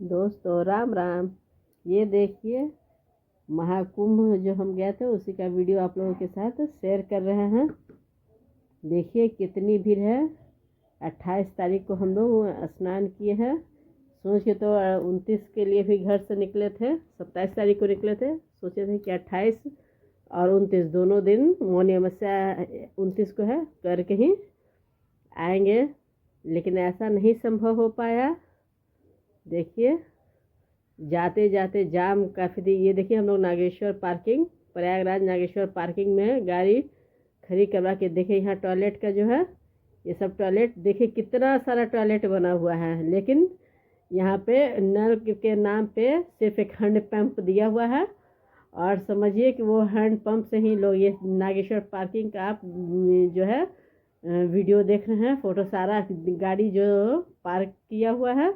दोस्तों राम राम। ये देखिए, महाकुंभ जो हम गए थे उसी का वीडियो आप लोगों के साथ शेयर कर रहे हैं। देखिए कितनी भीड़ है। 28 तारीख को हम लोग स्नान किए हैं। सोच के तो 29 के लिए भी घर से निकले थे। 27 तारीख को निकले थे। सोचे थे कि 28 और 29 दोनों दिन मौनी अमावस्या 29 को है करके ही आएंगे, लेकिन ऐसा नहीं संभव हो पाया। देखिए जाते जाते जाम काफ़ी थी। ये देखिए हम लोग नागेश्वर पार्किंग, प्रयागराज नागेश्वर पार्किंग में गाड़ी खड़ी करवा के देखे। यहाँ टॉयलेट का जो है ये सब टॉयलेट देखिए कितना सारा टॉयलेट बना हुआ है, लेकिन यहाँ पे नल के नाम पे सिर्फ एक हैंड पंप दिया हुआ है। और समझिए कि वो हैंड पंप से ही लोग ये नागेश्वर पार्किंग का आप जो है वीडियो देख रहे हैं। फोटो सारा गाड़ी जो पार्क किया हुआ है,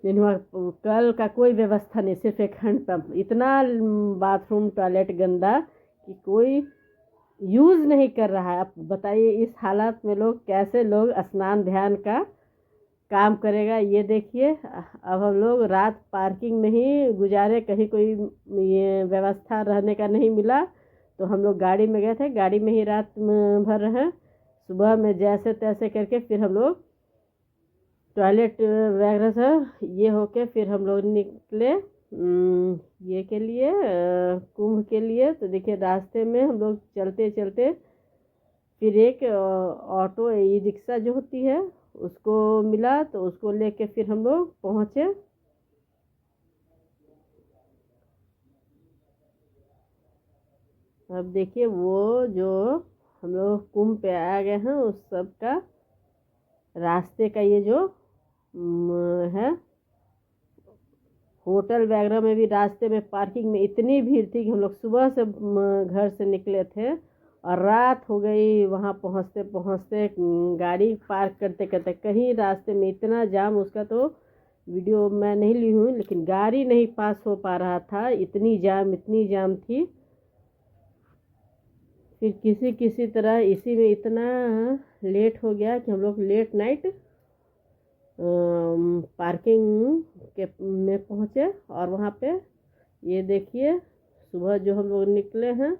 कल का कोई व्यवस्था नहीं, सिर्फ एक हैंड पंप। इतना बाथरूम टॉयलेट गंदा कि कोई यूज़ नहीं कर रहा है। अब बताइए इस हालत में लोग कैसे लोग स्नान ध्यान का काम करेगा। ये देखिए अब हम लोग रात पार्किंग में ही गुजारे, कहीं कोई ये व्यवस्था रहने का नहीं मिला तो हम लोग गाड़ी में गए थे। गाड़ी में ही रात भर रहे। सुबह में जैसे तैसे करके फिर हम लोग टॉयलेट वगैरह से ये होके फिर हम लोग निकले ये के लिए कुंभ के लिए। तो देखिए रास्ते में हम लोग चलते चलते फिर एक ऑटो ई रिक्शा जो होती है उसको मिला, तो उसको लेके फिर हम लोग पहुँचे। अब देखिए वो जो हम लोग कुंभ पे आ गए हैं उस सब का रास्ते का ये जो है होटल वगैरह में भी रास्ते में पार्किंग में इतनी भीड़ थी कि हम लोग सुबह से घर से निकले थे और रात हो गई वहाँ पहुँचते पहुँचते। गाड़ी पार्क करते करते कहीं रास्ते में इतना जाम, उसका तो वीडियो मैं नहीं ली हूँ, लेकिन गाड़ी नहीं पास हो पा रहा था, इतनी जाम थी। फिर किसी किसी तरह इसी में इतना लेट हो गया कि हम लोग लेट नाइट पार्किंग के में पहुँचे। और वहाँ पे ये देखिए सुबह जो हम लोग निकले हैं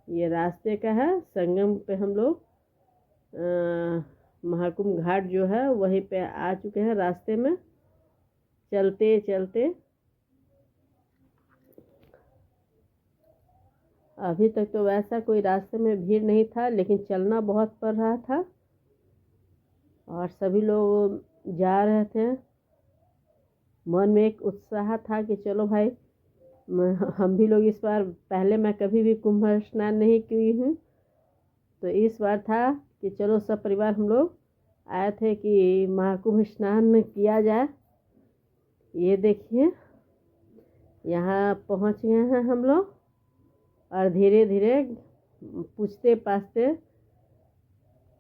ये रास्ते का है। संगम पे हम लोग महाकुंभ घाट जो है वहीं पे आ चुके हैं। रास्ते में चलते चलते अभी तक तो वैसा कोई रास्ते में भीड़ नहीं था, लेकिन चलना बहुत पड़ रहा था और सभी लोग जा रहे थे। मन में एक उत्साह था कि चलो भाई हम भी लोग इस बार, पहले मैं कभी भी कुंभ स्नान नहीं की हूँ, तो इस बार था कि चलो सब परिवार हम लोग आए थे कि महाकुंभ स्नान किया जाए। ये देखिए यहाँ पहुँच गए हैं हम लोग और धीरे धीरे पूछते पाछते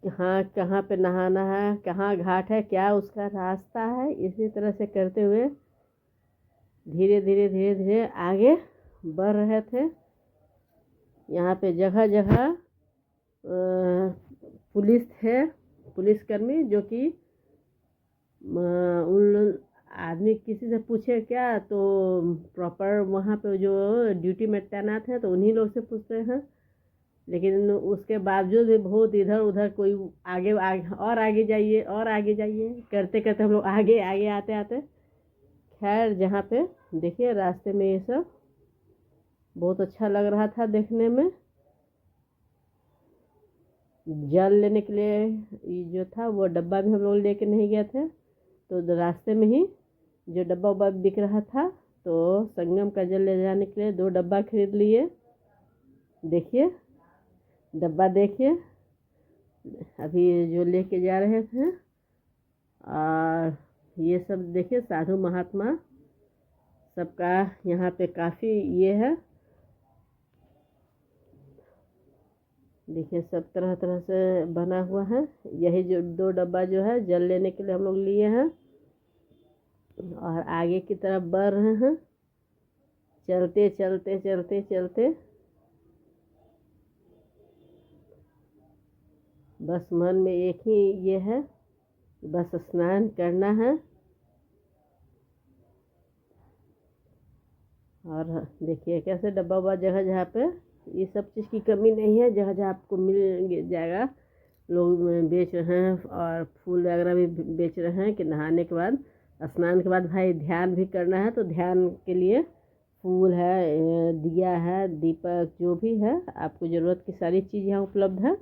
हाँ कहाँ पे नहाना है, कहाँ घाट है, क्या उसका रास्ता है, इसी तरह से करते हुए धीरे धीरे धीरे धीरे आगे बढ़ रहे थे। यहाँ पे जगह जगह पुलिस है, पुलिसकर्मी, जो कि उन आदमी किसी से पूछे क्या तो प्रॉपर वहाँ पे जो ड्यूटी में तैनात है तो उन्हीं लोग से पूछते हैं। लेकिन उसके बावजूद भी बहुत इधर उधर कोई आगे आगे और आगे जाइए और आगे जाइए करते करते हम लोग आगे आगे आते आते खैर जहाँ पे देखिए रास्ते में ये सब बहुत अच्छा लग रहा था देखने में। जल लेने के लिए जो था वो डब्बा भी हम लोग लेके नहीं गए थे, तो रास्ते में ही जो डब्बा उब्बा बिक रहा था तो संगम का जल ले जाने के लिए 2 डब्बा खरीद लिए। देखिए डब्बा देखिए अभी जो लेके जा रहे थे। और ये सब देखिए साधु महात्मा सबका यहाँ पे काफ़ी ये है। देखिए सब तरह तरह से बना हुआ है। यही जो 2 डब्बा जो है जल लेने के लिए हम लोग लिए हैं और आगे की तरफ बढ़ रहे हैं। चलते चलते चलते चलते बस मन में एक ही ये है, बस स्नान करना है और देखिए कैसे डब्बा उब्बा जगह जगह पे, ये सब चीज़ की कमी नहीं है, जगह जगह आपको मिल जाएगा। लोग बेच रहे हैं और फूल वगैरह भी बेच रहे हैं कि नहाने के बाद, स्नान के बाद भाई ध्यान भी करना है, तो ध्यान के लिए फूल है, दिया है, दीपक, जो भी है आपको ज़रूरत की सारी चीज़ यहाँ उपलब्ध है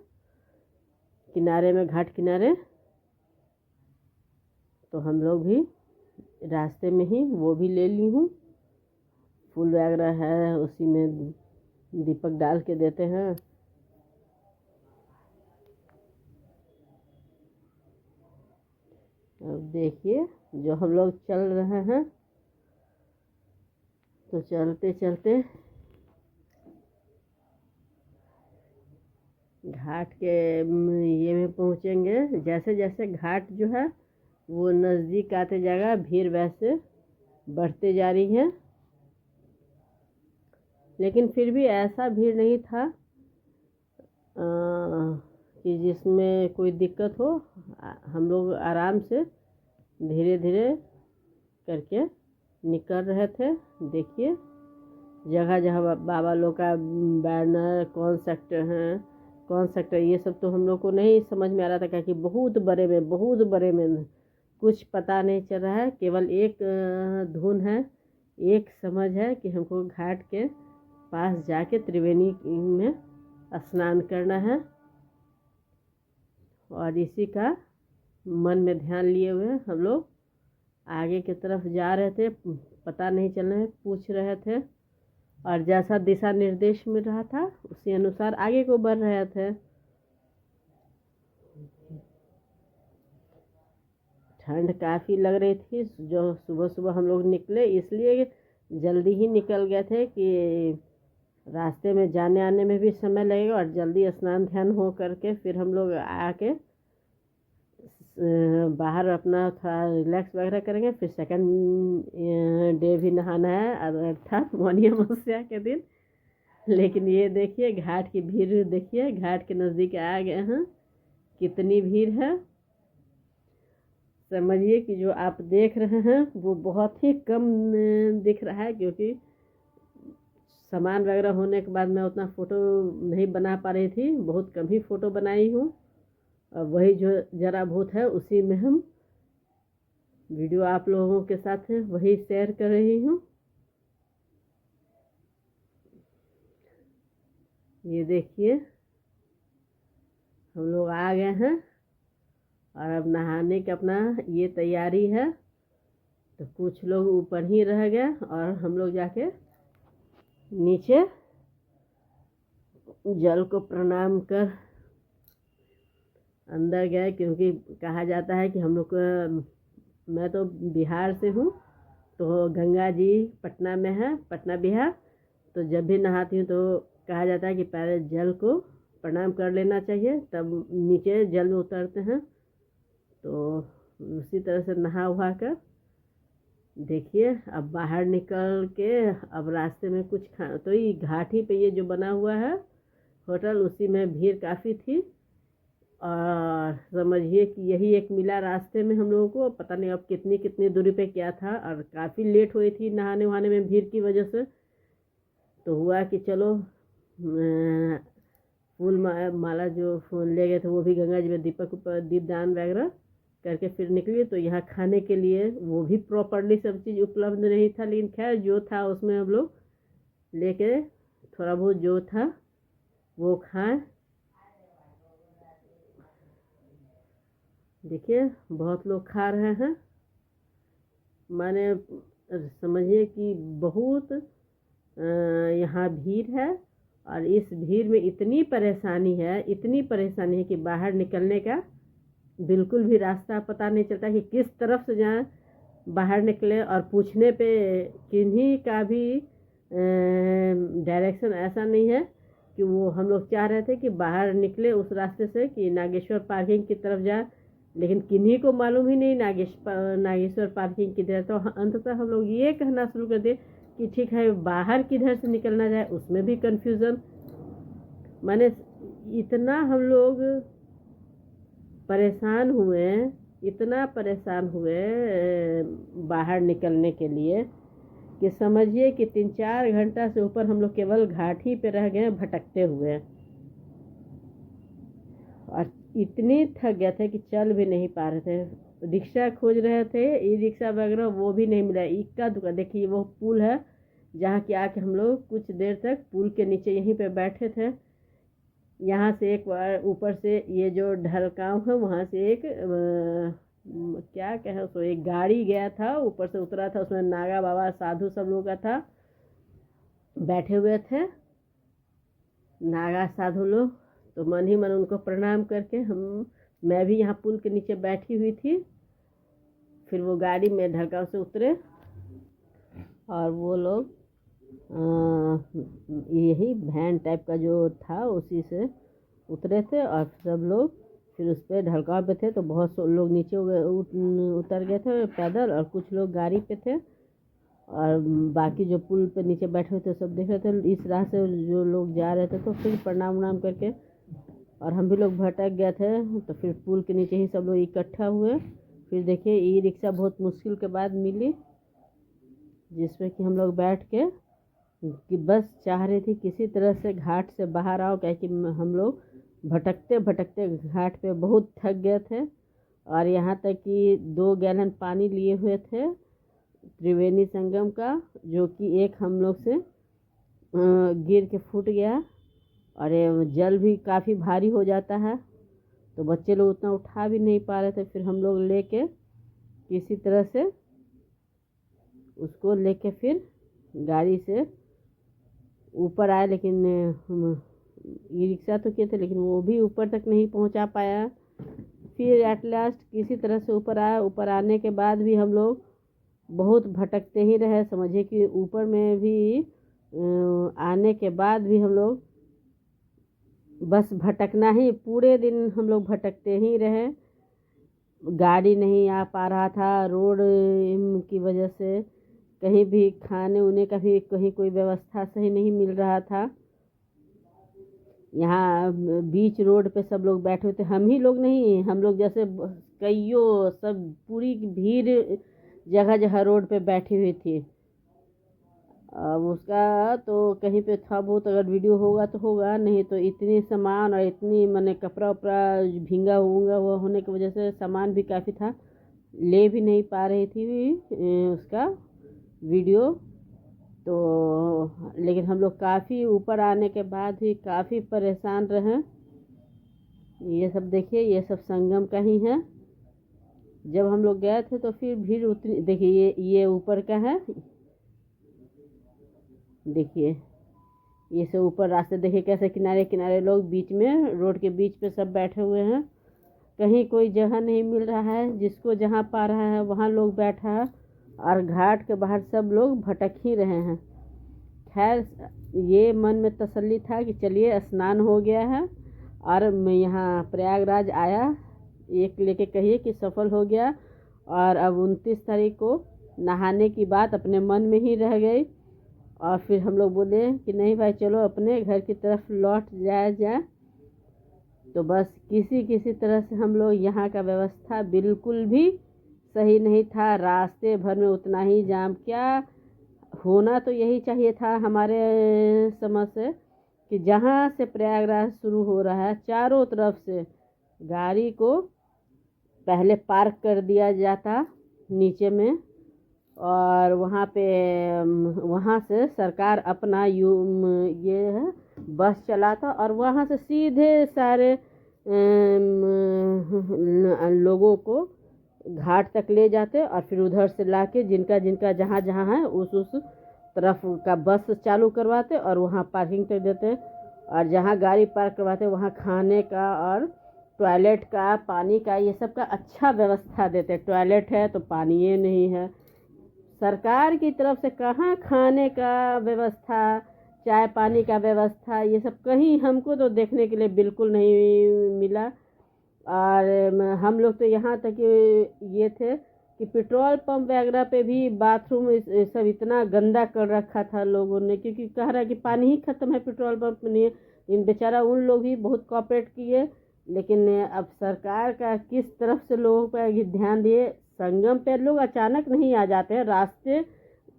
किनारे में, घाट किनारे। तो हम लोग भी रास्ते में ही वो भी ले ली हूँ, फूल वगैरह है उसी में दीपक डाल के देते हैं। अब देखिए जो हम लोग चल रहे हैं, तो चलते चलते घाट के ये में पहुँचेंगे। जैसे जैसे घाट जो है वो नज़दीक आते जाएगा, भीड़ वैसे बढ़ते जा रही है, लेकिन फिर भी ऐसा भीड़ नहीं था कि जिसमें कोई दिक्कत हो। हम लोग आराम से धीरे धीरे करके निकल रहे थे। देखिए जगह जगह बाबा लोग का बैनर, कौन सेक्टर है, कौन सेक्टर, ये सब तो हम लोग को नहीं समझ में आ रहा था, क्योंकि बहुत बड़े में कुछ पता नहीं चल रहा है। केवल एक धुन है, एक समझ है कि हमको घाट के पास जाके त्रिवेणी में स्नान करना है, और इसी का मन में ध्यान लिए हुए हम लोग आगे की तरफ जा रहे थे। पता नहीं चल रहा है, पूछ रहे थे, और जैसा दिशा निर्देश मिल रहा था उसी अनुसार आगे को बढ़ रहे थे। ठंड काफ़ी लग रही थी, जो सुबह सुबह हम लोग निकले, इसलिए जल्दी ही निकल गए थे कि रास्ते में जाने आने में भी समय लगेगा, और जल्दी स्नान ध्यान हो करके फिर हम लोग आके बाहर अपना थोड़ा रिलैक्स वगैरह करेंगे। फिर सेकंड डे भी नहाना है, अर्थात मौनी अमावस्या के दिन। लेकिन ये देखिए घाट की भीड़, देखिए घाट के नज़दीक आ गए हैं, कितनी भीड़ है। समझिए कि जो आप देख रहे हैं वो बहुत ही कम दिख रहा है, क्योंकि सामान वगैरह होने के बाद मैं उतना फ़ोटो नहीं बना पा रही थी, बहुत कम ही फ़ोटो बनाई हूँ। और वही जो ज़रा बहुत है उसी में हम वीडियो आप लोगों के साथ वही शेयर कर रही हूँ। ये देखिए हम लोग आ गए हैं, और अब नहाने की अपना ये तैयारी है। तो कुछ लोग ऊपर ही रह गए, और हम लोग जाके नीचे जल को प्रणाम कर अंदर गए, क्योंकि कहा जाता है कि हम लोग, मैं तो बिहार से हूँ, तो गंगा जी पटना में है, पटना बिहार। तो जब भी नहाती हूँ तो कहा जाता है कि पहले जल को प्रणाम कर लेना चाहिए, तब नीचे जल में उतरते हैं। तो उसी तरह से नहा उहा कर देखिए अब बाहर निकल के, अब रास्ते में कुछ तो ये घाट ही पे ये जो बना हुआ है होटल, उसी में भीड़ काफ़ी थी। और समझिए कि यही एक मिला रास्ते में हम लोगों को, पता नहीं अब कितनी कितनी दूरी पे क्या था, और काफ़ी लेट हुई थी नहाने वहाने में भीड़ की वजह से। तो हुआ कि चलो फूल माला जो फूल ले गए थे वो भी गंगा जी में दीपक ऊपर दीपदान वगैरह करके फिर निकली। तो यहाँ खाने के लिए वो भी प्रॉपरली सब चीज़ उपलब्ध नहीं था, लेकिन खैर जो था उसमें हम लोग लेके थोड़ा बहुत जो था वो खाएं। देखिए बहुत लोग खा रहे हैं, माने समझिए कि बहुत यहाँ भीड़ है, और इस भीड़ में इतनी परेशानी है, इतनी परेशानी है कि बाहर निकलने का बिल्कुल भी रास्ता पता नहीं चलता कि किस तरफ से जाएं, बाहर निकले। और पूछने पे किन्हीं का भी डायरेक्शन ऐसा नहीं है कि वो हम लोग चाह रहे थे कि बाहर निकले उस रास्ते से कि नागेश्वर पार्किंग की तरफ जाए, लेकिन किन्हीं को मालूम ही नहीं नागेश्वर पार्किंग किधर। तो अंततः हम लोग ये कहना शुरू कर दिए कि ठीक है बाहर किधर से निकलना जाए, उसमें भी कन्फ्यूज़न। माने इतना हम लोग परेशान हुए, इतना परेशान हुए बाहर निकलने के लिए कि समझिए कि 3-4 घंटा से ऊपर हम लोग केवल घाट ही पे रह गए हैं भटकते हुए, और इतने थक गए थे कि चल भी नहीं पा रहे थे। रिक्शा खोज रहे थे, ई रिक्शा वगैरह वो भी नहीं मिला। इक्का दुक्का, देखिए वो पुल है जहाँ कि आके हम लोग कुछ देर तक पुल के नीचे यहीं पे बैठे थे। यहाँ से एक बार ऊपर से ये जो ढलकाव है वहाँ से एक क्या कहे उसको, एक गाड़ी गया था, ऊपर से उतरा था, उसमें नागा बाबा साधु सब लोग का था, बैठे हुए थे नागा साधु लोग। तो मन ही मन उनको प्रणाम करके मैं भी यहाँ पुल के नीचे बैठी हुई थी। फिर वो गाड़ी में ढलकाव से उतरे और वो लोग यही वैन टाइप का जो था उसी से उतरे थे, और सब लोग फिर उस पर ढलकाव पे थे। तो बहुत लोग नीचे उतर गए थे पैदल, और कुछ लोग गाड़ी पे थे, और बाकी जो पुल पे नीचे बैठे हुए थे सब देख रहे थे। इस राह से जो लोग जा रहे थे तो फिर प्रणाम उनाम करके, और हम भी लोग भटक गए थे। तो फिर पुल के नीचे ही सब लोग इकट्ठा हुए। फिर देखिए ई रिक्शा बहुत मुश्किल के बाद मिली, जिसमें कि हम लोग बैठ के कि बस चाह रही थी किसी तरह से घाट से बाहर आओ, क्या कि हम लोग भटकते भटकते घाट पे बहुत थक गए थे। और यहाँ तक कि 2 गैलन पानी लिए हुए थे त्रिवेणी संगम का, जो कि एक हम लोग से गिर के फूट गया, और जल भी काफ़ी भारी हो जाता है, तो बच्चे लोग उतना उठा भी नहीं पा रहे थे। फिर हम लोग लेके किसी तरह से उसको लेके फिर गाड़ी से ऊपर आए, लेकिन ई रिक्शा तो किए थे लेकिन वो भी ऊपर तक नहीं पहुंचा पाया। फिर एट लास्ट किसी तरह से ऊपर आया। ऊपर आने के बाद भी हम लोग बहुत भटकते ही रहे। समझिए कि ऊपर में भी आने के बाद भी हम लोग बस भटकना ही, पूरे दिन हम लोग भटकते ही रहे। गाड़ी नहीं आ पा रहा था, रोड की वजह से कहीं भी खाने उने का भी कहीं कोई व्यवस्था सही नहीं मिल रहा था। यहाँ बीच रोड पे सब लोग बैठे हुए थे, हम ही लोग नहीं, हम लोग जैसे कईयों सब पूरी भीड़ जगह जगह रोड पे बैठी हुई थी। अब उसका तो कहीं पे था बहुत, अगर वीडियो होगा तो होगा, नहीं तो इतनी सामान और इतनी मैंने कपड़ा उपड़ा भींगा हुआ वो होने की वजह से सामान भी काफ़ी था, ले भी नहीं पा रही थी उसका वीडियो। तो लेकिन हम लोग काफ़ी ऊपर आने के बाद भी काफ़ी परेशान रहे। ये सब देखिए, ये सब संगम का ही है। जब हम लोग गए थे तो फिर भीड़ उतनी, देखिए ये ऊपर का है, देखिए ये सब ऊपर रास्ते देखिए कैसे किनारे किनारे लोग बीच में रोड के बीच पे सब बैठे हुए हैं। कहीं कोई जगह नहीं मिल रहा है, जिसको जहाँ पा रहा है वहाँ लोग बैठा है, और घाट के बाहर सब लोग भटक ही रहे हैं। खैर ये मन में तसल्ली था कि चलिए स्नान हो गया है, और मैं यहाँ प्रयागराज आया, एक लेके कहिए कि सफल हो गया। और अब 29 तारीख को नहाने की बात अपने मन में ही रह गई, और फिर हम लोग बोले कि नहीं भाई चलो अपने घर की तरफ लौट जाए। तो बस किसी तरह से हम लोग, यहाँ का व्यवस्था बिल्कुल भी सही नहीं था, रास्ते भर में उतना ही जाम। क्या होना तो यही चाहिए था हमारे समझ से कि जहाँ से प्रयागराज शुरू हो रहा है चारों तरफ से गाड़ी को पहले पार्क कर दिया जाता नीचे में, और वहाँ से सरकार अपना ये है बस चलाता, और वहाँ से सीधे सारे लोगों को घाट तक ले जाते, और फिर उधर से लाके जिनका जिनका जहाँ जहाँ है उस तरफ का बस चालू करवाते, और वहाँ पार्किंग कर देते, और जहाँ गाड़ी पार्क करवाते वहाँ खाने का और टॉयलेट का, पानी का, ये सब का अच्छा व्यवस्था देते। टॉयलेट है तो पानी ये नहीं है। सरकार की तरफ से कहाँ खाने का व्यवस्था, चाय पानी का व्यवस्था, ये सब कहीं हमको तो देखने के लिए बिल्कुल नहीं मिला। और हम लोग तो यहाँ तक ये थे कि पेट्रोल पंप वगैरह पे भी बाथरूम सब इतना गंदा कर रखा था लोगों ने, क्योंकि कह रहा कि पानी ही ख़त्म है पेट्रोल पंप में नहीं। इन बेचारा उन लोग भी बहुत कोऑपरेट किए, लेकिन अब सरकार का किस तरफ से लोगों पर ध्यान दिए। संगम पे लोग अचानक नहीं आ जाते हैं, रास्ते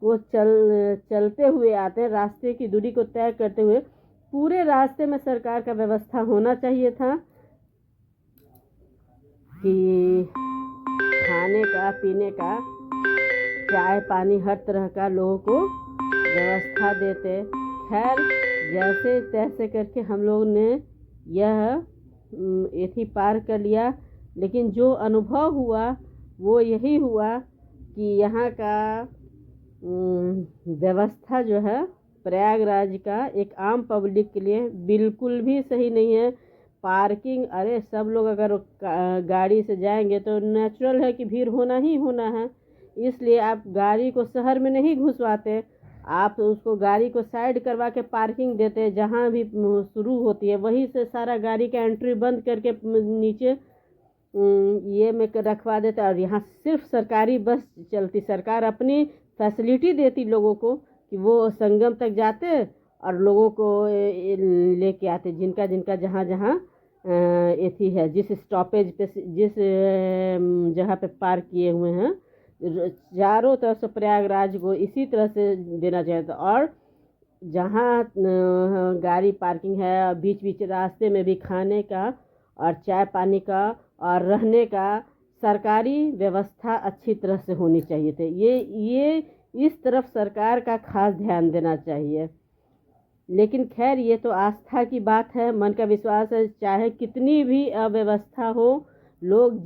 को चलते हुए आते हैं, रास्ते की दूरी को तय करते हुए पूरे रास्ते में सरकार का व्यवस्था होना चाहिए था कि खाने का, पीने का, चाय पानी हर तरह का लोगों को व्यवस्था देते। खैर जैसे तैसे करके हम लोग ने यह एथी पार कर लिया, लेकिन जो अनुभव हुआ वो यही हुआ कि यहाँ का व्यवस्था जो है प्रयागराज का एक आम पब्लिक के लिए बिल्कुल भी सही नहीं है। पार्किंग, अरे सब लोग अगर गाड़ी से जाएंगे तो नेचुरल है कि भीड़ होना ही होना है, इसलिए आप गाड़ी को शहर में नहीं घुसवाते, आप उसको गाड़ी को साइड करवा के पार्किंग देते, जहाँ भी शुरू होती है वहीं से सारा गाड़ी का एंट्री बंद करके नीचे ये में रखवा देते। और यहाँ सिर्फ सरकारी बस चलती, सरकार अपनी फैसिलिटी देती लोगों को कि वो संगम तक जाते और लोगों को लेके आते, जिनका जिनका जहाँ जहाँ एथी है, जिस स्टॉपेज पे, जिस जगह पे पार्क किए हुए हैं, चारों तरफ से प्रयागराज को इसी तरह से देना चाहिए था। और जहाँ गाड़ी पार्किंग है, बीच बीच रास्ते में भी खाने का और चाय पानी का और रहने का सरकारी व्यवस्था अच्छी तरह से होनी चाहिए थे। ये इस तरफ सरकार का खास ध्यान देना चाहिए। लेकिन खैर ये तो आस्था की बात है, मन का विश्वास है, चाहे कितनी भी अव्यवस्था हो, लोग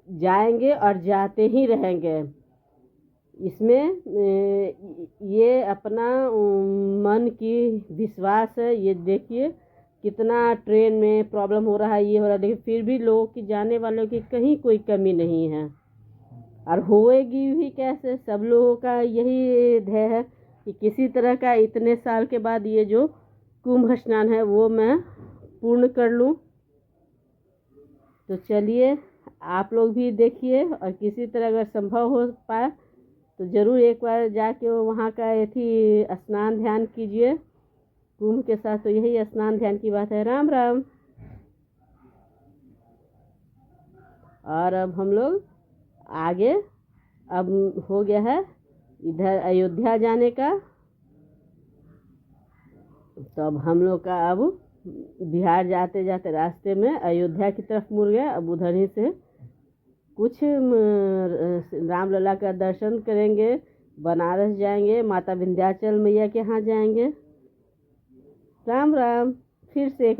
जाएंगे और जाते ही रहेंगे। इसमें ये अपना मन की विश्वास है। ये देखिए कितना ट्रेन में प्रॉब्लम हो रहा है, ये हो रहा है, लेकिन फिर भी लोगों की, जाने वालों की कहीं कोई कमी नहीं है। और होएगी भी कैसे, सब लोगों का यही ध्येय है कि किसी तरह का इतने साल के बाद ये जो कुंभ स्नान है वो मैं पूर्ण कर लूँ। तो चलिए आप लोग भी देखिए, और किसी तरह अगर संभव हो पाए तो ज़रूर एक बार जाके वहाँ का यथी स्नान ध्यान कीजिए कुंभ के साथ। तो यही स्नान ध्यान की बात है। राम राम। और अब हम लोग आगे, अब हो गया है इधर अयोध्या जाने का, तो अब हम लोग का अब बिहार जाते जाते रास्ते में अयोध्या की तरफ मुड़ गया। अब उधर ही से कुछ रामलला का दर्शन करेंगे, बनारस जाएंगे, माता विंध्याचल मैया के यहाँ जाएंगे। राम राम। फिर से एक